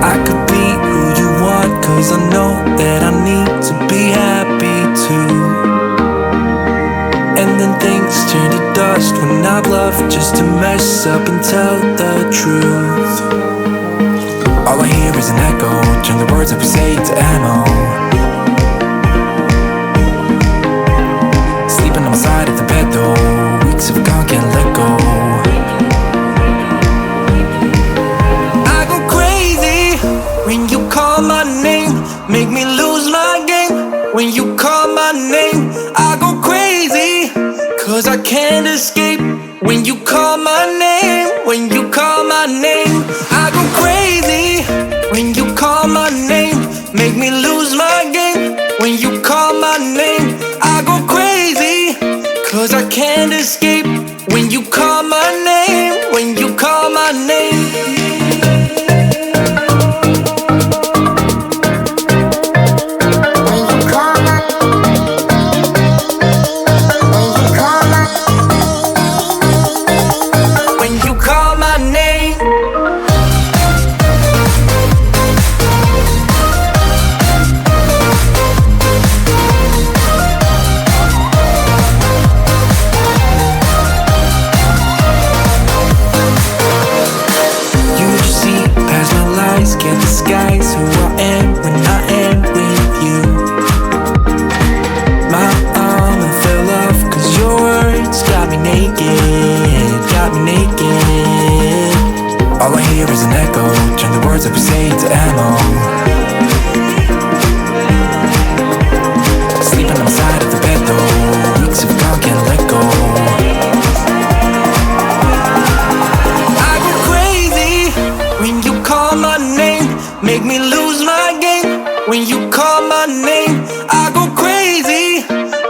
I could be who you want, cause I know that I need to be happy too. And then things turn to dust when I bluff just to mess up and tell the truth. All I hear is an echo, turn the words that we say into ammo. Sleeping on my side of the bed though, weeks have gone, can't let go. When you call my name, make me lose my game. When you call my name, I go crazy, cause I can't escape. When you call my name, when you call my name, I go crazy. When you call my name, make me lose my game. When you call my name, I go crazy, cause I can't escape. When you call my name, when you call my name. Can't disguise who I am when I am with you. My armor fell off cause your words got me naked, got me naked. All I hear is an echo, turn the words that we say into ammo. Sleeping on the side of the bed though, weeks have gone, can't let go. I go crazy when you call my name, make me lose my game. When you call my name, I go crazy,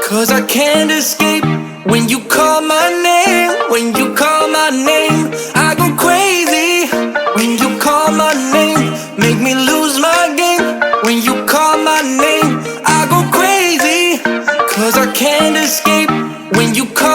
cause I can't escape. When you call my name, when you call my name, I go crazy. When you call my name, make me lose my game. When you call my name, I go crazy, cause I can't escape. When you call